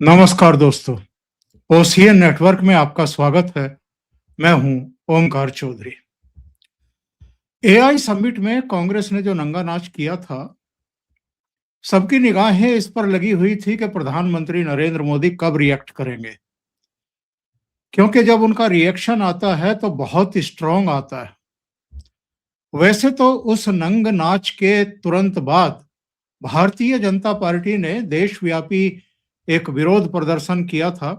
नमस्कार दोस्तों, ocean network में आपका स्वागत है। मैं हूं ओमकार चौधरी। एआई समिट में कांग्रेस ने जो नंगा नाच किया था, सबकी निगाहें इस पर लगी हुई थी कि प्रधानमंत्री नरेंद्र मोदी कब रिएक्ट करेंगे, क्योंकि जब उनका रिएक्शन आता है तो बहुत स्ट्रांग आता है। वैसे तो उस नंग नाच के तुरंत बाद भारतीय जनता पार्टी ने देशव्यापी एक विरोध प्रदर्शन किया था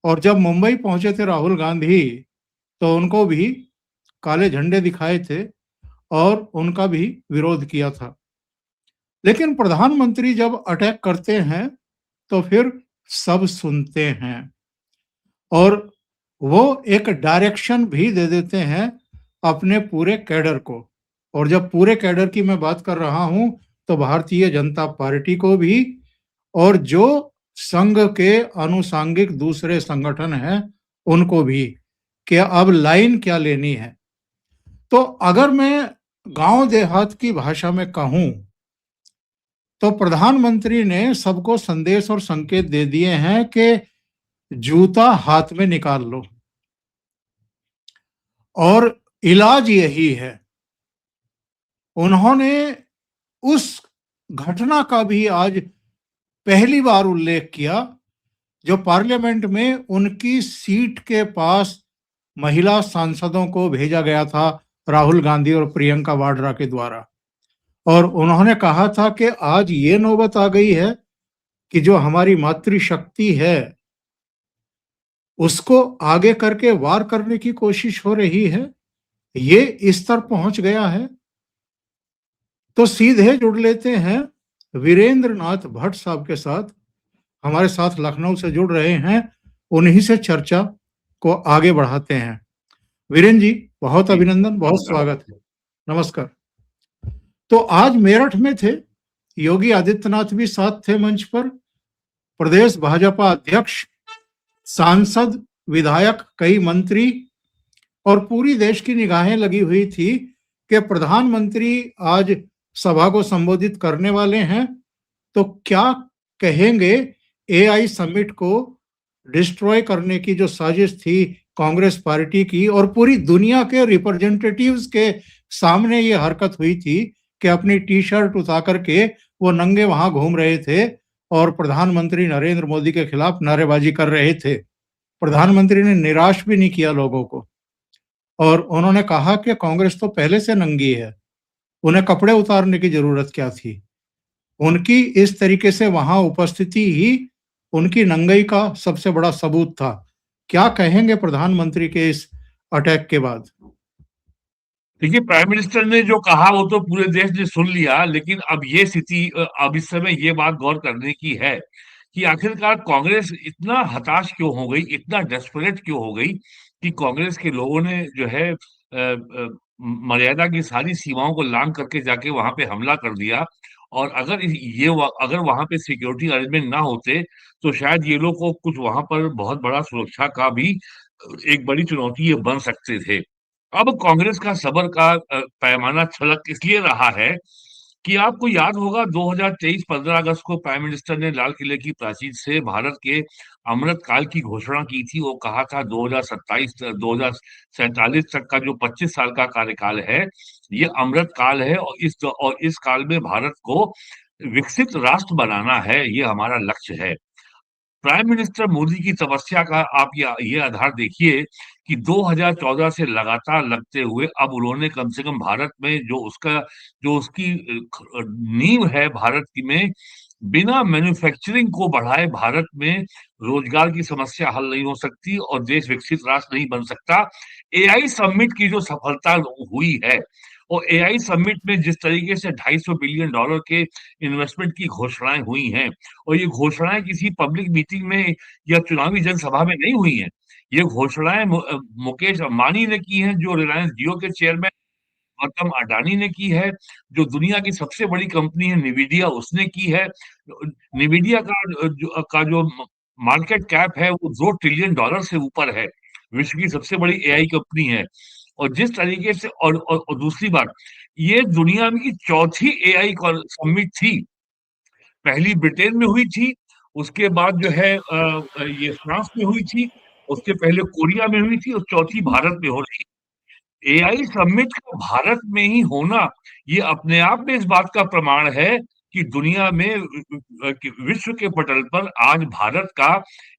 और जब मुंबई पहुंचे थे राहुल गांधी, तो उनको भी काले झंडे दिखाए थे और उनका भी विरोध किया था। लेकिन प्रधानमंत्री जब अटैक करते हैं तो फिर सब सुनते हैं और वो एक डायरेक्शन भी दे देते हैं अपने पूरे कैडर को। और जब पूरे कैडर की मैं बात कर रहा हूं तो भारतीय जनता पार्टी को भी और जो संघ के आनुषंगिक दूसरे संगठन हैं उनको भी, कि अब लाइन क्या लेनी है। तो अगर मैं गांव देहात की भाषा में कहूं तो प्रधानमंत्री ने सबको संदेश और संकेत दे दिए हैं कि जूता हाथ में निकाल लो और इलाज यही है। उन्होंने उस घटना का भी आज पहली बार उल्लेख किया जो पार्लियामेंट में उनकी सीट के पास महिला सांसदों को भेजा गया था, राहुल गांधी और प्रियंका वाड्रा के द्वारा। और उन्होंने कहा था कि आज ये नौबत आ गई है कि जो हमारी मातृशक्ति है उसको आगे करके वार करने की कोशिश हो रही है, ये स्तर पहुंच गया है। तो सीधे जुड़ लेते हैं वीरेंद्र नाथ भट्ट साहब के साथ, हमारे साथ लखनऊ से जुड़ रहे हैं। उन्हीं से चर्चा को आगे बढ़ाते हैं। वीरेंद्र जी, बहुत जी, अभिनंदन, बहुत स्वागत है। नमस्कार। तो आज मेरठ में थे, योगी आदित्यनाथ भी साथ थे मंच पर, प्रदेश भाजपा अध्यक्ष, सांसद, विधायक, कई मंत्री, और पूरी देश की निगाहें लगी हुई थी कि प्रधानमंत्री आज सभा को संबोधित करने वाले हैं, तो क्या कहेंगे एआई समिट को डिस्ट्रॉय करने की जो साजिश थी कांग्रेस पार्टी की और पूरी दुनिया के रिप्रेजेंटेटिव्स के सामने ये हरकत हुई थी कि अपनी टी शर्ट उतार करके वो नंगे वहां घूम रहे थे और प्रधानमंत्री नरेंद्र मोदी के खिलाफ नारेबाजी कर रहे थे। प्रधानमंत्री ने निराश भी नहीं किया लोगों को और उन्होंने कहा कि कांग्रेस तो पहले से नंगी है, उन्हें कपड़े उतारने की जरूरत क्या थी। उनकी इस तरीके से वहां उपस्थिति ही उनकी नंगाई का सबसे बड़ा सबूत था। क्या कहेंगे प्रधानमंत्री के इस अटैक के बाद? देखिए, प्राइम मिनिस्टर ने जो कहा वो तो पूरे देश ने सुन लिया, लेकिन अब ये स्थिति अब इस समय ये बात गौर करने की है कि आखिरकार कांग्रेस इतना हताश क्यों हो गई, इतना डेस्परेट क्यों हो गई कि कांग्रेस के लोगों ने जो है मर्यादा की सारी सीमाओं को लांघ करके जाके वहां पे हमला कर दिया। और अगर वहां पे सिक्योरिटी अरेंजमेंट ना होते तो शायद ये लोग को कुछ वहां पर बहुत बड़ा सुरक्षा का भी एक बड़ी चुनौती ये बन सकते थे। अब कांग्रेस का सब्र का पैमाना छलक इसलिए रहा है कि आपको याद होगा 2023 15 अगस्त को प्राइम मिनिस्टर ने लाल किले की प्राचीर से भारत के अमृत काल की घोषणा की थी। वो कहा था 2027 2047 तक का जो 25 साल का कार्यकाल है, ये अमृत काल है और इस काल में भारत को विकसित राष्ट्र बनाना है, ये हमारा लक्ष्य है। प्राइम मिनिस्टर मोदी की तपस्या का आप ये आधार देखिए कि 2014 से लगातार लगते हुए अब उन्होंने कम से कम भारत में जो उसकी नींव है भारत की में, बिना मैन्युफैक्चरिंग को बढ़ाए भारत में रोजगार की समस्या हल नहीं हो सकती और देश विकसित राष्ट्र नहीं बन सकता। एआई समिट की जो सफलता हुई है और एआई समिट में जिस तरीके से $250 बिलियन के इन्वेस्टमेंट की घोषणाएं हुई हैं, और ये घोषणाएं किसी पब्लिक मीटिंग में या चुनावी जनसभा में नहीं हुई हैं। ये घोषणाएं मुकेश अंबानी ने की हैं, जो रिलायंस जियो के चेयरमैन, गौतम अडानी ने की है, जो दुनिया की सबसे बड़ी कंपनी है निविडिया उसने की है। निविडिया का जो मार्केट कैप है वो $2 ट्रिलियन से ऊपर है, विश्व की सबसे बड़ी एआई कंपनी है। और जिस तरीके से और दूसरी बात, ये दुनिया में की चौथी एआई समिट थी। पहली ब्रिटेन में हुई थी, उसके बाद जो है ये फ्रांस में हुई थी, उसके पहले कोरिया में हुई थी और चौथी भारत में हो रही है। एआई समिट का भारत में ही होना, ये अपने आप में इस बात का प्रमाण है कि दुनिया में विश्व के पटल पर आज भारत का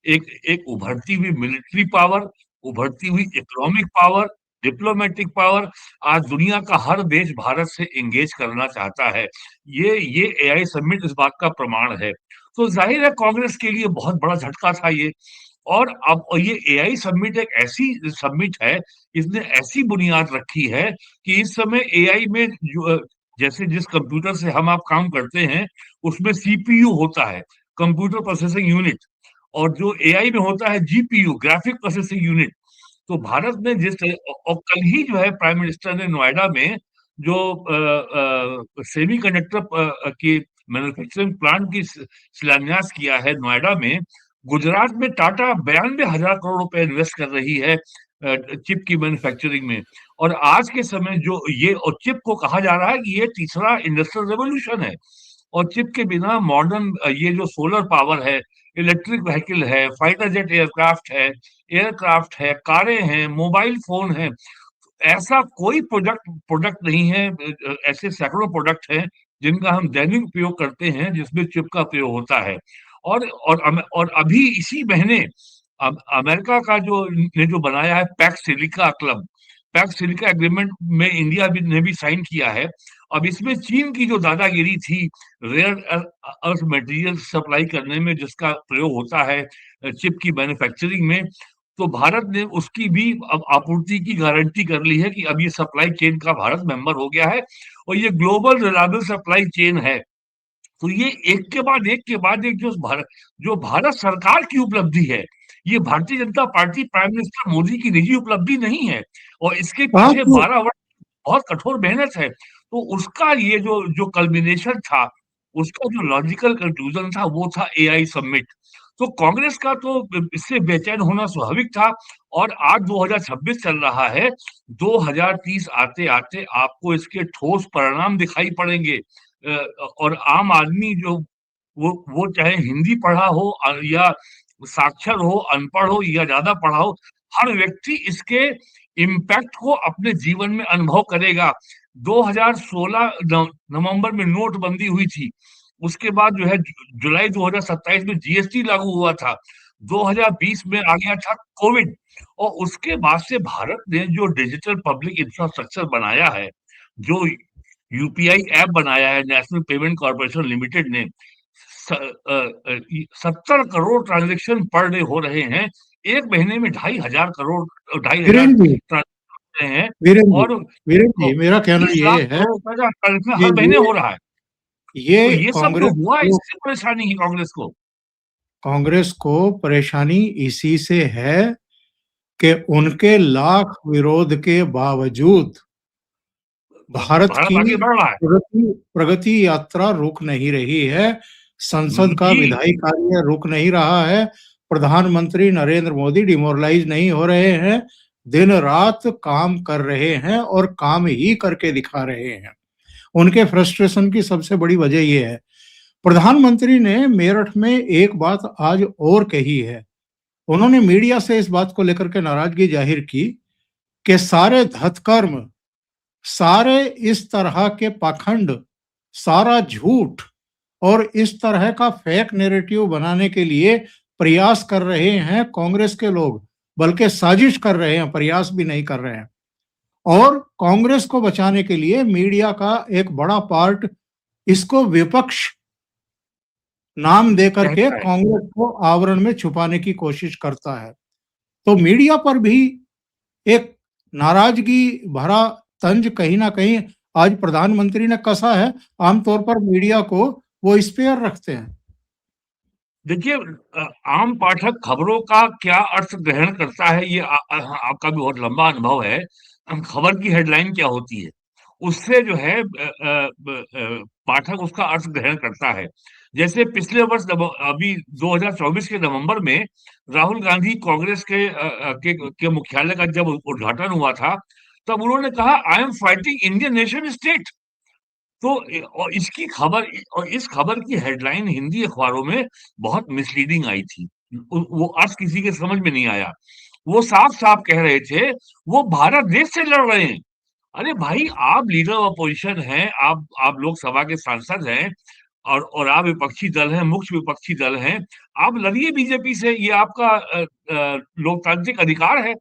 एक एक उभरती हुई मिलिट्री पावर, उभरती हुई इकोनॉमिक पावर, डिप्लोमेटिक पावर, आज दुनिया का हर देश भारत से एंगेज करना चाहता है। ये एआई समिट इस बात का प्रमाण है। तो जाहिर है कांग्रेस के लिए बहुत बड़ा झटका था ये। और अब ये एआई समिट एक ऐसी समिट है, इसने ऐसी बुनियाद रखी है कि इस समय एआई में जैसे जिस कंप्यूटर से हम आप काम करते हैं, उसमें सीपीयू होता है, कंप्यूटर प्रोसेसिंग यूनिट, और जो एआई में होता है जीपीयू, ग्राफिक प्रोसेसिंग यूनिट। तो भारत में और कल ही जो है प्राइम मिनिस्टर ने नोएडा में जो सेमी कंडक्टर की मैन्युफैक्चरिंग प्लांट की शिलान्यास किया है नोएडा में। गुजरात में टाटा 92,000 करोड़ रुपए इन्वेस्ट कर रही है चिप की मैन्युफैक्चरिंग में। और आज के समय जो ये, और चिप को कहा जा रहा है कि ये तीसरा इंडस्ट्रियल रेवोल्यूशन है। और चिप के बिना मॉडर्न ये जो सोलर पावर है, इलेक्ट्रिक व्हीकल है, फाइटर जेट एयरक्राफ्ट है, कारें हैं, मोबाइल फोन है, ऐसा कोई प्रोडक्ट नहीं है। ऐसे सैकड़ों प्रोडक्ट हैं जिनका हम दैनिक उपयोग करते हैं, जिसमें चिप का प्रयोग होता है। और अभी इसी महीने अमेरिका का जो बनाया है PACS silica club, PACS silica agreement में इंडिया ने भी साइन किया है। अब इसमें चीन की जो दादागिरी थी रेयर अर्थ मटेरियल सप्लाई करने में, जिसका प्रयोग होता है चिप की मैन्युफैक्चरिंग में, तो भारत ने उसकी भी अब आपूर्ति की गारंटी कर ली है कि अब ये सप्लाई चेन का भारत मेंबर हो गया है और ये ग्लोबल रिलायबल सप्लाई चेन है। तो ये एक के बाद एक के बाद एक जो भारत सरकार की उपलब्धि है, ये Bharatiya Janata party prime minister Modi की निजी उपलब्धि नहीं है, और इसके हाँ पीछे तो 12 वर्ष बहुत कठोर मेहनत है। तो उसका ये जो जो कल्मिनेशन था, उसका जो लॉजिकल कंक्लूजन था, वो था एआई समिट। तो कांग्रेस का तो इससे बेचैन होना स्वाभाविक था। और आज 2026 चल रहा है, 2030 आते आते आपको इसके ठोस परिणाम दिखाई पड़ेंगे। और आम आदमी जो वो चाहे हिंदी पढ़ा हो या साक्षर हो, अनपढ़ हो या ज्यादा पढ़ा हो, हर व्यक्ति इसके इम्पैक्ट को अपने जीवन में अनुभव करेगा। 2016 नवंबर में नोटबंदी हुई थी, उसके बाद जो है जुलाई 2027 में जीएसटी लागू हुआ था, 2020 में आ गया था कोविड, और उसके बाद से भारत ने जो डिजिटल पब्लिक इंफ्रास्ट्रक्चर बनाया है, जो यूपीआई ऐप बनाया है नेशनल पेमेंट कॉर्पोरेशन लिमिटेड ने, 70 करोड़ ट्रांजेक्शन पर डे हो रहे हैं। एक महीने में 2,500 करोड़, 2,500 वीरेंद्र जी, ट्रांजेक्शन हैं। वीरेंद्र जी, और वीरेंद्र जी, मेरा कहना 30 ये लाख है करोड़ रुपए का ट्रांजेक्शन कि हर महीने हो रहा है। तो ये ये सब जो कांग्रेस हुआ, को इससे परेशानी है कांग्रेस को। कांग्रेस को परेशानी इसी से है कि उनके लाख विरोध के बावजूद भारत भारत की आगे बढ़ रहा है। प्रगति प्रगति यात्रा रुक नहीं रही है। संसद का जी। विधायी कार्य रुक नहीं रहा है। प्रधानमंत्री नरेंद्र मोदी डिमोरलाइज नहीं हो रहे हैं, दिन रात काम कर रहे हैं और काम ही करके दिखा रहे हैं। उनके फ्रस्ट्रेशन की सबसे बड़ी वजह यह है। प्रधानमंत्री ने मेरठ में एक बात आज और कही है। उन्होंने मीडिया से इस बात को लेकर के नाराजगी जाहिर की कि सारे हथकर्म, सारे इस तरह के पाखंड, सारा झूठ और इस तरह का फेक नैरेटिव बनाने के लिए प्रयास कर रहे हैं कांग्रेस के लोग, बल्कि साजिश कर रहे हैं, प्रयास भी नहीं कर रहे हैं। और कांग्रेस को बचाने के लिए मीडिया का एक बड़ा पार्ट इसको विपक्ष नाम दे करके कहता है। कांग्रेस को आवरण में छुपाने की कोशिश करता है। तो मीडिया पर भी एक नाराजगी भरा तंज कहीं ना कहीं आज प्रधानमंत्री ने कसा है। आमतौर पर मीडिया को वो स्पेयर रखते हैं। देखिए, आम पाठक खबरों का क्या अर्थ ग्रहण करता है, ये आपका भी बहुत लंबा अनुभव है। खबर की हेडलाइन क्या होती है, उससे जो है पाठक उसका अर्थ ग्रहण करता है। जैसे पिछले वर्ष अभी 2024 के नवंबर में राहुल गांधी कांग्रेस के मुख्यालय का जब उद्घाटन हुआ था, तब उन्होंने कहा, I am fighting Indian nation state. तो और इसकी खबर और इस खबर की हेडलाइन हिंदी अखबारों में बहुत मिसलीडिंग आई थी। वो अर्थ किसी के समझ में नहीं आया। वो साफ-साफ कह रहे थे, वो भारत देश से लड़ रहे हैं। अरे भाई, आप लीडर ऑफ अपोजिशन हैं, आप लोकसभा के सांसद हैं और आप विपक्षी दल हैं, मुख्य विपक्षी दल हैं। आप लड़िए बीजेपी से, ये आपका लोकतांत्रिक अधिकार है।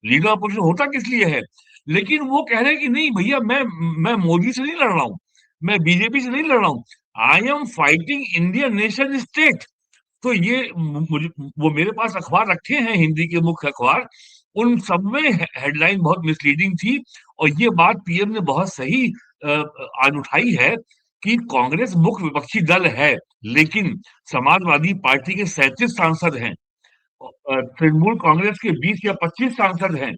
लीडर ऑफ अपोजिशन होता किस लिए है? लेकिन वो कह रहे हैं कि नहीं भैया, मैं मोदी से नहीं लड़ रहा हूँ, मैं बीजेपी से नहीं लड़ रहा हूँ। I am fighting Indian nation state. तो ये मुझे वो मेरे पास अखबार रखे हैं, हिंदी के मुख्य अखबार, उन सब में हेडलाइन बहुत मिसलीडिंग थी और ये बात पीएम ने बहुत सही आज उठाई है कि कांग्रेस मुख्य विपक्षी दल है, लेकिन समाजवादी पार्टी के 37 सांसद हैं। तृणमूल कांग्रेस के 20 या 25 सांसद हैं,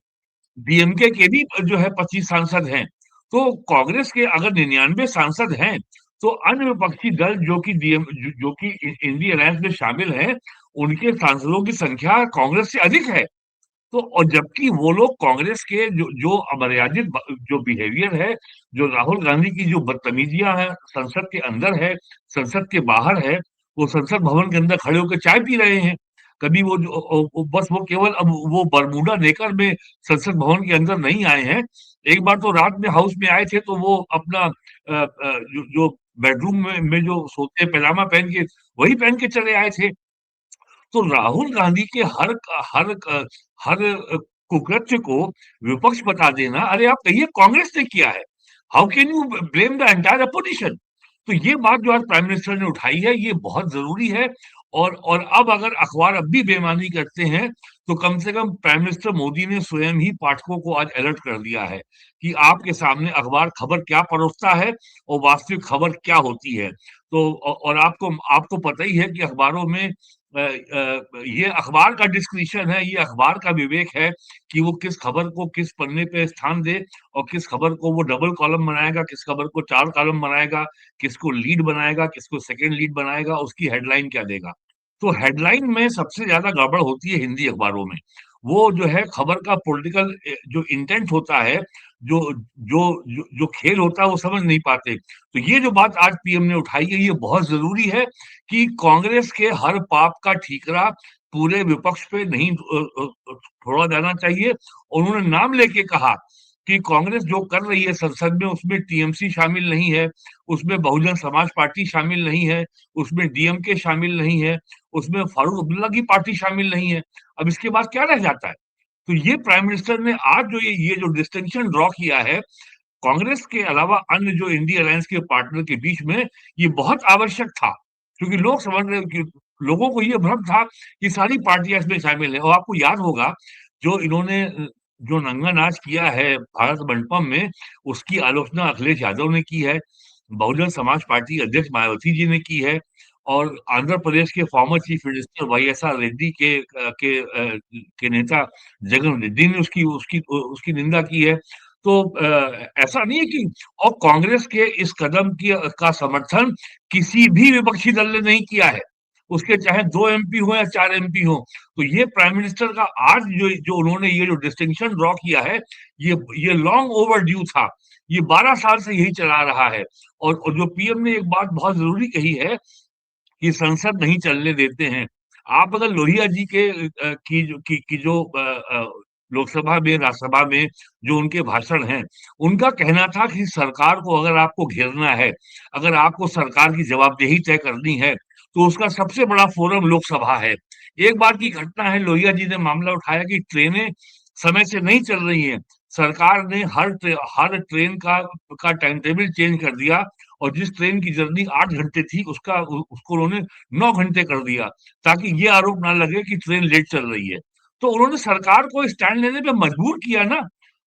डीएमके के भी जो है 25 सांसद हैं। तो कांग्रेस के अगर 99 सांसद हैं, तो अन्य विपक्षी दल जो कि इंडी अलायंस में शामिल हैं, उनके सांसदों की संख्या कांग्रेस से अधिक है। तो और जबकि वो लोग कांग्रेस के जो जो अमर्यादित जो बिहेवियर है, जो राहुल गांधी की जो बदतमीजियां हैं, संसद के अंदर है, संसद के बाहर है, वो संसद भवन के अंदर खड़े होकर चाय पी रहे हैं। कभी बस वो केवल अब वो बरमूडा नेकर में संसद भवन के अंदर नहीं आए हैं। एक बार तो रात में हाउस में आए थे, तो वो अपना जो बेडरूम में जो सोते हैं पैजामा पहन के, वही पहन के चले आए थे। तो राहुल गांधी के हर कुकृत्य को विपक्ष बता देना, अरे आप कहिए कांग्रेस ने किया है। How can you blame the entire opposition? तो ये बात जो आज प्राइम मिनिस्टर ने उठाई है, ये बहुत जरूरी है। और अब अगर अखबार अब भी बेईमानी करते हैं, तो कम से कम प्राइम मिनिस्टर मोदी ने स्वयं ही पाठकों को आज अलर्ट कर दिया है कि आपके सामने अखबार खबर क्या परोसता है और वास्तविक खबर क्या होती है। तो और आपको आपको पता ही है कि अखबारों में ये अखबार का डिस्क्रिशन है, ये अखबार का विवेक है कि वो किस खबर को किस पन्ने पे स्थान दे और किस खबर को वो डबल कॉलम बनाएगा, किस खबर को 4 कॉलम बनाएगा, किसको लीड बनाएगा, किसको सेकंड लीड बनाएगा, उसकी हेडलाइन क्या देगा। तो हेडलाइन में सबसे ज्यादा गड़बड़ होती है हिंदी अखबारों में। वो जो है खबर का पॉलिटिकल जो इंटेंट होता है, जो जो खेल होता है, वो समझ नहीं पाते। तो ये जो बात आज पीएम ने उठाई है, ये बहुत जरूरी है कि कांग्रेस के हर पाप का ठीकरा पूरे विपक्ष पे नहीं छोड़ा जाना चाहिए। और उन्होंने नाम लेके कहा कि कांग्रेस जो कर रही है संसद में, उसमें टीएमसी शामिल नहीं है, उसमें बहुजन समाज पार्टी शामिल नहीं है, उसमें डीएमके शामिल नहीं है, उसमें फारूक अब्दुल्ला की पार्टी शामिल नहीं है। अब इसके बाद क्या रह जाता है? तो ये प्राइम मिनिस्टर ने आज जो ये जो डिस्टिंक्शन ड्रॉ किया है कांग्रेस के अलावा अन्य जो इंडी अलायंस के पार्टनर के बीच में, ये बहुत आवश्यक था, क्योंकि लोग समझ रहे कि लोगों को ये भ्रम था कि सारी पार्टियां इसमें शामिल है। और आपको याद होगा जो इन्होंने जो नंगा नाच किया है भारत मंडपम में, उसकी आलोचना अखिलेश यादव ने की है, बहुजन समाज पार्टी अध्यक्ष मायावती जी ने की है और आंध्र प्रदेश के former chief minister YSR Reddy के नेता जगन रेड्डी ने उसकी उसकी उसकी निंदा की है। तो ऐसा नहीं है कि और कांग्रेस के इस कदम की का समर्थन किसी भी विपक्षी दल ने नहीं किया है, उसके चाहे 2 एमपी हो या 4 एमपी हो। तो ये प्राइम मिनिस्टर का आज जो जो उन्होंने ये जो डिस्टिंक्शन ड्रॉ किया है, ये लॉन्ग ओवर ड्यू था। ये 12 साल से यही चला रहा है। और जो पीएम ने एक बात बहुत जरूरी कही है कि संसद नहीं चलने देते हैं। आप अगर लोहिया जी की जो लोकसभा में, राज्यसभा में जो उनके भाषण हैं, उनका कहना था कि सरकार को अगर आपको घेरना है, अगर आपको सरकार की जवाबदेही तय करनी है, तो उसका सबसे बड़ा फोरम लोकसभा है। एक बार की घटना है, लोहिया जी ने मामला उठाया कि ट्रेनें समय से नहीं चल रही हैं। सरकार ने हर ट्रेन का टाइम टेबल चेंज कर दिया और जिस ट्रेन की जर्नी 8 घंटे थी उसको उन्होंने 9 घंटे कर दिया, ताकि ये आरोप ना लगे कि ट्रेन लेट चल रही है। तो उन्होंने सरकार को स्टैंड लेने पे मजबूर किया ना।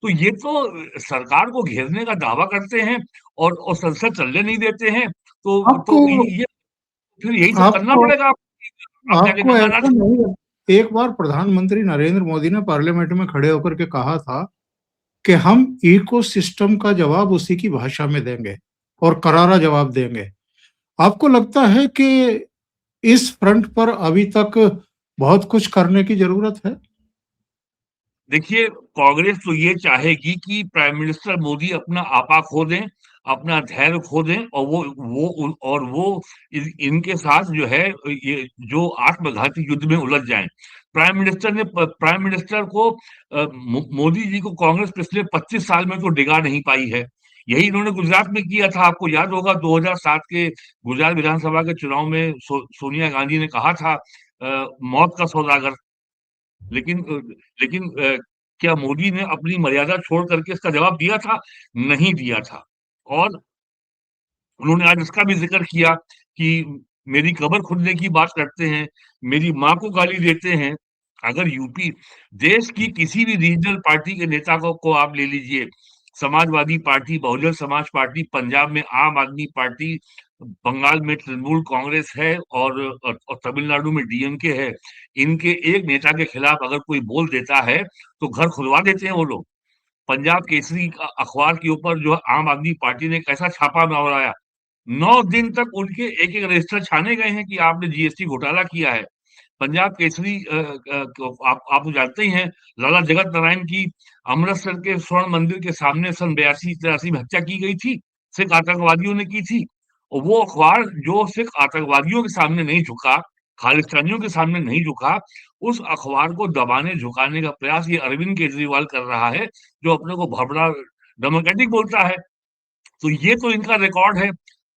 तो ये तो सरकार को घेरने का दावा करते हैं और संसद चलने नहीं देते हैं। आपको तो ये फिर यही सब करना आपको पड़ेगा। आप जाके आपको नंगा ऐसा नाच। नहीं है, एक बार प्रधानमंत्री नरेंद्र मोदी ने पार्लियामेंट में खड़े होकर के कहा था कि हम इकोसिस्टम का जवाब उसी की भाषा में देंगे और करारा जवाब देंगे। आपको लगता है कि इस फ्रंट पर अभी तक बहुत कुछ करने की जरूरत है? देखिए, कांग्रेस तो ये चाहेगी कि प्राइम मिनिस्टर मोदी अपना आपा खो दें, अपना धैर्य खो दें और वो इनके साथ जो है ये जो आत्मघाती युद्ध में उलझ जाएं। प्राइम मिनिस्टर को मोदी जी को कांग्रेस पिछले 25 साल में तो डिगा नहीं पाई है। यही इन्होंने गुजरात में किया था। आपको याद होगा 2007 के गुजरात विधानसभा के चुनाव में सोनिया गांधी ने कहा था मौत का सौदागर। लेकिन क्या मोदी ने अपनी मर्यादा छोड़ करके इसका जवाब दिया था? नहीं दिया था। और उन्होंने आज इसका भी जिक्र किया कि मेरी कब्र खुदने की बात करते हैं, मेरी माँ को गाली देते हैं। अगर यूपी देश की किसी भी रीजनल पार्टी के नेता को आप ले लीजिए, समाजवादी पार्टी, बहुजन समाज पार्टी, पंजाब में आम आदमी पार्टी, बंगाल में तृणमूल कांग्रेस है और तमिलनाडु में डीएमके है। इनके एक नेता के खिलाफ अगर कोई बोल देता है, तो घर खुलवा देते हैं वो लोग। पंजाब केसरी अखबार के ऊपर जो आम आदमी पार्टी ने कैसा छापा माराया। 9 दिन तक उनके एक-एक रजिस्टर छाने गए हैं कि आपने जीएसटी घोटाला किया है। पंजाब केसरी आप तो जानते ही हैं, लाला जगत नारायण की अमृतसर के स्वर्ण मंदिर के सामने सन 82-83 में हत्या की गई थी, सिख आतंकवादियों ने की थी। और वो अखबार जो सिख आतंकवादियों के सामने नहीं झुका, खालिस्तानियों के सामने नहीं झुका, उस अखबार को दबाने झुकाने का प्रयास ये अरविंद केजरीवाल कर रहा है, जो अपने को भबड़ा डेमोक्रेटिक बोलता है। तो ये तो इनका रिकॉर्ड है।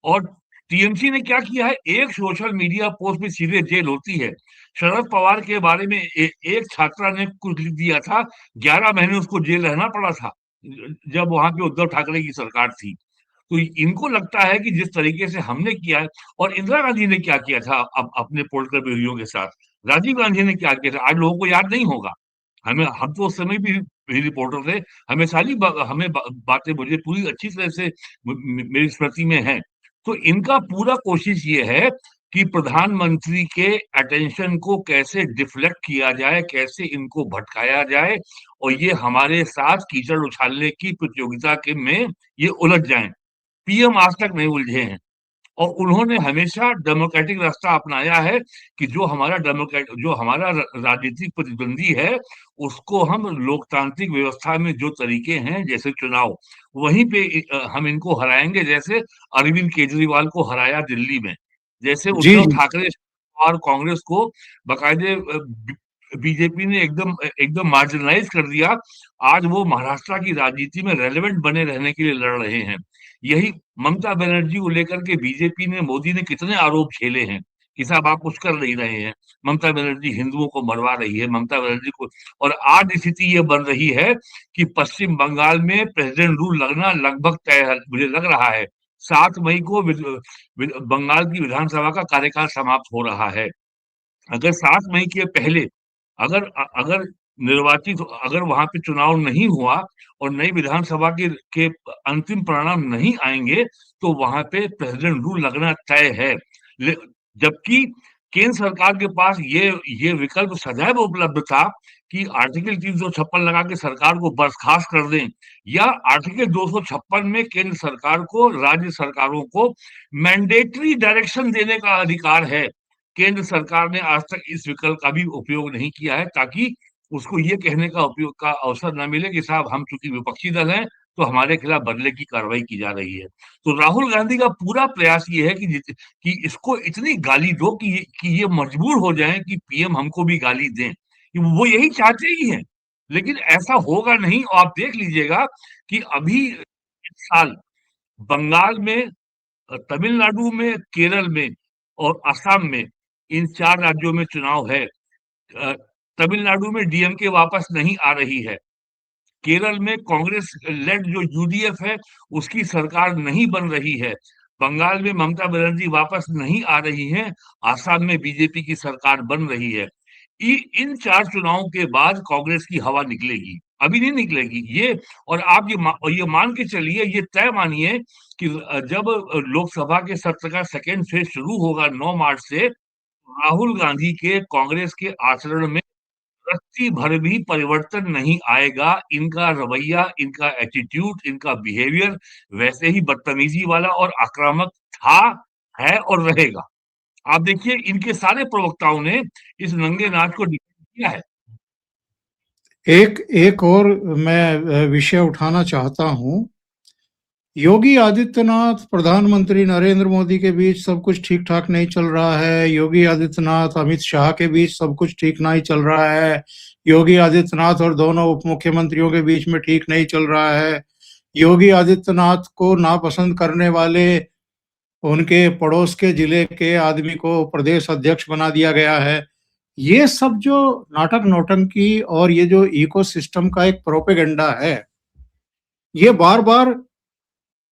और टीएमसी ने क्या किया है, एक सोशल मीडिया पोस्ट में सीधे जेल होती है। शरद पवार के बारे में एक छात्रा ने कुछ लिख दिया था, 11 महीने उसको जेल रहना पड़ा था जब वहां पे उद्धव ठाकरे की सरकार थी। तो इनको लगता है कि जिस तरीके से हमने किया है। और इंदिरा गांधी ने क्या किया था अपने पॉलिटिकल ब्यूरों के साथ, राजीव गांधी ने क्या किया था, आज लोगों को याद नहीं होगा। हम तो उस समय भी रिपोर्टर थे। हमें बातें मुझे पूरी अच्छी तरह से मेरी स्मृति में है। तो इनका पूरा कोशिश ये है कि प्रधानमंत्री के अटेंशन को कैसे डिफ्लेक्ट किया जाए, कैसे इनको भटकाया जाए और ये हमारे साथ कीचड़ उछालने की प्रतियोगिता के में ये उलझ जाएं। पीएम आज तक नहीं उलझे हैं। और उन्होंने हमेशा डेमोक्रेटिक रास्ता अपनाया है कि जो हमारा राजनीतिक प्रतिद्वंदी है, उसको हम लोकतांत्रिक व्यवस्था में जो तरीके हैं, जैसे चुनाव, वहीं पे हम इनको हराएंगे, जैसे अरविंद केजरीवाल को हराया दिल्ली में, जैसे जी उद्धव जी। ठाकरे और कांग्रेस को बाकायदे बीजेपी ने एकदम एकदम मार्जिनलाइज कर दिया। आज वो महाराष्ट्र की राजनीति में रेलेवेंट बने रहने के लिए लड़ रहे हैं। यही ममता बनर्जी को लेकर के बीजेपी ने, मोदी ने कितने आरोप झेले हैं कि साहब आप कुछ कर नहीं रहे हैं। ममता बनर्जी हिंदुओं को मरवा रही है, ममता बनर्जी को। और आज स्थिति ये बन रही है कि पश्चिम बंगाल में प्रेसिडेंट रूल लगना लगभग तय है। मुझे लग रहा है 7 मई को बंगाल की विधानसभा का कार्यकाल समाप्त हो रहा है। अगर 7 मई के पहले अगर निर्वाचित, अगर वहां पे चुनाव नहीं हुआ और नई विधानसभा के अंतिम परिणाम नहीं आएंगे, तो वहां पे प्रेसिडेंट रूल लगना तय है। जबकि केंद्र सरकार के पास ये विकल्प सदैव उपलब्ध था कि आर्टिकल 356 लगा के सरकार को बर्खास्त कर दें, या आर्टिकल 256 में केंद्र सरकार को, राज्य सरकारों को मैंडेटरी डायरेक्शन देने का अधिकार है। केंद्र सरकार ने आज तक इस विकल्प का भी उपयोग नहीं किया है, ताकि उसको ये कहने का उपयोग का अवसर ना मिले कि साहब हम चूंकि विपक्षी दल हैं, तो हमारे खिलाफ बदले की कार्रवाई की जा रही है। तो राहुल गांधी का पूरा प्रयास ये है कि इसको इतनी गाली दो कि ये मजबूर हो जाएं कि पीएम हमको भी गाली दें। वो यही चाहते ही हैं। लेकिन ऐसा होगा नहीं। और आप देख लीजिएगा कि अभी इस साल बंगाल में, तमिलनाडु में, केरल में और असम में, इन 4 राज्यों में चुनाव है। अ, तमिलनाडु में डीएमके वापस नहीं आ रही है। केरल में कांग्रेस लेड जो यूडीएफ है, उसकी सरकार नहीं बन रही है। बंगाल में ममता बनर्जी वापस नहीं आ रही हैं। आसाम में बीजेपी की सरकार बन रही है। इन 4 चुनावों के बाद कांग्रेस की हवा निकलेगी। अभी नहीं निकलेगी ये। और आप ये मान के चलिए, ये तय मानिए कि जब लोकसभा के सत्र का सेकेंड फेज शुरू होगा 9 मार्च से, राहुल गांधी के कांग्रेस के आचरण में रत्ती भर भी परिवर्तन नहीं आएगा। इनका रवैया, इनका एटीट्यूड, इनका बिहेवियर वैसे ही बदतमीजी वाला और आक्रामक था, है और रहेगा। आप देखिए इनके सारे प्रवक्ताओं ने इस नंगे नाच को डिफेंड किया है। एक एक और मैं विषय उठाना चाहता हूं योगी आदित्यनाथ, प्रधानमंत्री नरेंद्र मोदी के बीच सब कुछ ठीक ठाक नहीं चल रहा है। योगी आदित्यनाथ, अमित शाह के बीच सब कुछ ठीक नहीं चल रहा है। योगी आदित्यनाथ और दोनों उप मुख्यमंत्रियों के बीच में ठीक नहीं चल रहा है। योगी आदित्यनाथ को नापसंद करने वाले उनके पड़ोस के जिले के आदमी को प्रदेश अध्यक्ष बना दिया गया है। ये सब जो नाटक नौटंकी और ये जो इकोसिस्टम का एक प्रोपेगेंडा है, ये बार बार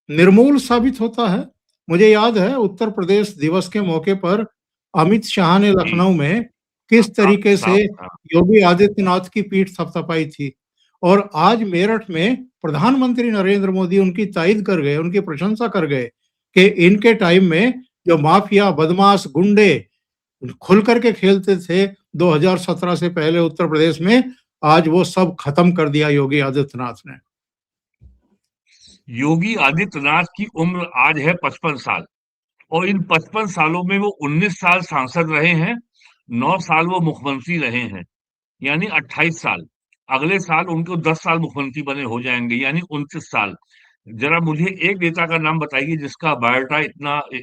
निर्मूल साबित होता है। मुझे याद है उत्तर प्रदेश दिवस के मौके पर अमित शाह ने जी। लखनऊ में किस तरीके से योगी आदित्यनाथ की पीठ थपथपाई थी, और आज मेरठ में प्रधानमंत्री नरेंद्र मोदी उनकी तारीफ कर गए, उनकी प्रशंसा कर गए कि इनके टाइम में जो माफिया, बदमाश, गुंडे खुल करके खेलते थे 2017 से पहले उत्तर प्रदेश में, आज वो सब खत्म कर दिया योगी आदित्यनाथ ने। योगी आदित्यनाथ की उम्र आज है 55 साल और इन 55 सालों में वो 19 साल सांसद रहे हैं, 9 साल वो मुख्यमंत्री रहे हैं, यानी 28 साल। अगले साल उनको 10 साल मुख्यमंत्री बने हो जाएंगे, यानी 29 साल। जरा मुझे एक नेता का नाम बताइए जिसका बायोडाटा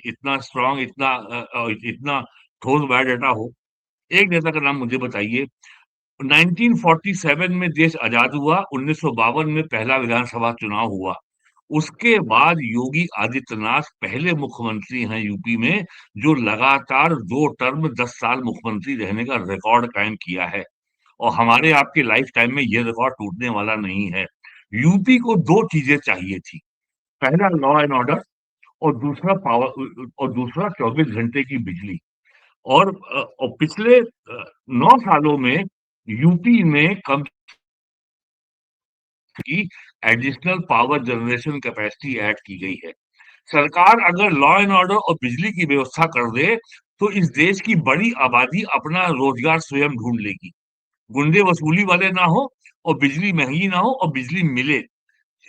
इतना स्ट्रांग, इतना ठोस बायोडाटा हो। एक नेता का नाम मुझे बताइए। 1947 में देश आजाद हुआ, 1952 में पहला विधानसभा चुनाव हुआ। उसके बाद योगी आदित्यनाथ पहले मुख्यमंत्री हैं यूपी में जो लगातार 2 टर्म 10 साल मुख्यमंत्री रहने का रिकॉर्ड कायम किया है, और हमारे आपके लाइफ टाइम में ये रिकॉर्ड टूटने वाला नहीं है। यूपी को 2 चीजें चाहिए थी, पहला लॉ एंड ऑर्डर और दूसरा 24 घंटे की बिजली। और पिछले 9 सालों में यूपी में कम की additional power generation capacity add की गई है। सरकार अगर लॉ एंड ऑर्डर और बिजली की व्यवस्था कर दे तो इस देश की बड़ी आबादी अपना रोजगार स्वयं ढूंढ लेगी। गुंडे वसूली वाले ना हो और बिजली महंगी ना हो और बिजली मिले।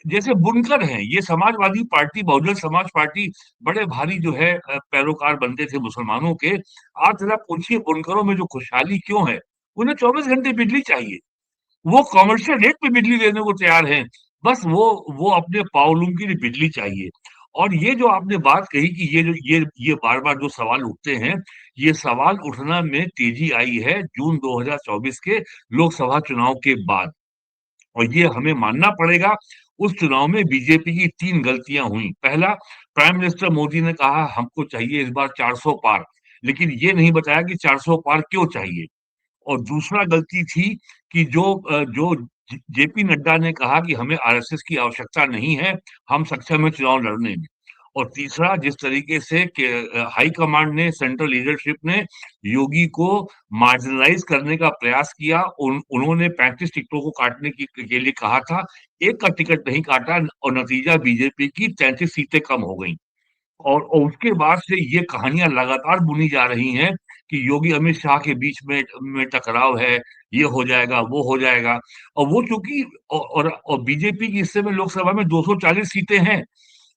जैसे बुनकर हैं, ये समाजवादी पार्टी, बहुजन समाज पार्टी बड़े भारी जो है पैरोकार बनते थे मुसलमानों के। आज जरा पूछिए बुनकरों में जो खुशहाली क्यों है? उन्हें 24 घंटे बिजली चाहिए, वो कॉमर्शियल रेट पे बिजली देने को तैयार हैं। बस वो अपने पावलूम के लिए बिजली चाहिए। और ये जो आपने बात कही कि ये बार-बार जो सवाल उठते हैं, ये सवाल उठना में तेजी आई है जून 2024 के लोकसभा चुनाव के बाद। और ये हमें मानना पड़ेगा, उस चुनाव में बीजेपी की 3 गलतियां हुई। पहला, प्राइम मिनिस्टर मोदी ने कहा हमको चाहिए इस बार 400 पार, लेकिन ये नहीं बताया कि 400 पार क्यों चाहिए। और दूसरा गलती थी कि जो जेपी नड्डा ने कहा कि हमें आरएसएस की आवश्यकता नहीं है, हम सक्षम हैं चुनाव लड़ने में। और तीसरा, जिस तरीके से हाई कमांड ने, सेंट्रल लीडरशिप ने योगी को मार्जिनलाइज करने का प्रयास किया, उन्होंने 35 टिकटों को काटने के लिए कहा था, एक का टिकट नहीं काटा और नतीजा बीजेपी की 33 सीटें कम हो गई। और उसके बाद से ये कहानियां लगातार बुनी जा रही हैं कि योगी अमित शाह के बीच में टकराव है, ये हो जाएगा, वो हो जाएगा। और वो चूंकि और बीजेपी की इस समय लोकसभा में 240 सीटें हैं,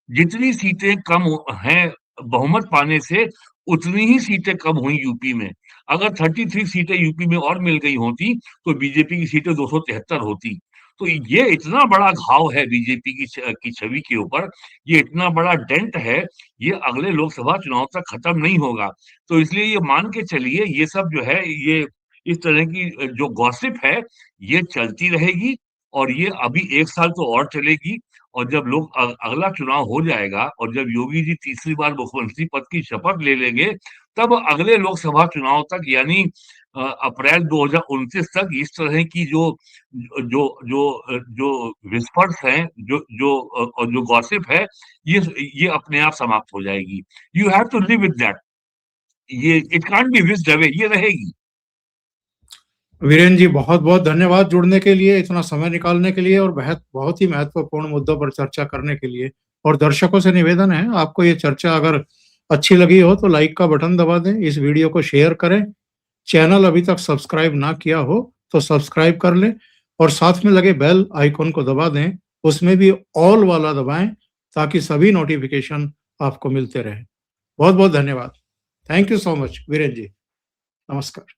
जितनी सीटें कम हैं बहुमत पाने से, उतनी ही सीटें कम हुई यूपी में। अगर 33 सीटें यूपी में और मिल गई होती तो बीजेपी की सीटें 273 होती। तो ये इतना बड़ा घाव है बीजेपी की छवि के ऊपर, ये इतना बड़ा डेंट है, ये अगले लोकसभा चुनाव तक खत्म नहीं होगा। तो इसलिए ये मान के चलिए, ये सब जो है, ये इस तरह की जो गॉसिप है, ये चलती रहेगी और ये अभी 1 साल तो और चलेगी। और जब अगला चुनाव हो जाएगा और जब योगी जी तीसरी बार मुख्यमंत्री पद की शपथ ले लेंगे, तब अगले लोकसभा चुनाव तक, यानी अप्रैल 2029 तक, इस तरह की जो जो विस्पर्स हैं, जो गॉसिप है, ये अपने आप समाप्त हो जाएगी। You have to live with that. ये it can't be wished away, ये रहेगी। वीरेन जी, बहुत बहुत धन्यवाद जुड़ने के लिए, इतना समय निकालने के लिए और बहुत ही महत्वपूर्ण मुद्दों पर चर्चा करने के लिए। और दर्शकों से निवेदन है, आपको ये चर्चा अगर अच्छी लगी हो तो लाइक का बटन दबा दें, इस वीडियो को शेयर करें। चैनल अभी तक सब्सक्राइब ना किया हो तो सब्सक्राइब कर लें और साथ में लगे बेल आइकन को दबा दें, उसमें भी ऑल वाला दबाएं ताकि सभी नोटिफिकेशन आपको मिलते रहें। बहुत बहुत धन्यवाद। Thank you so much Viren ji. नमस्कार।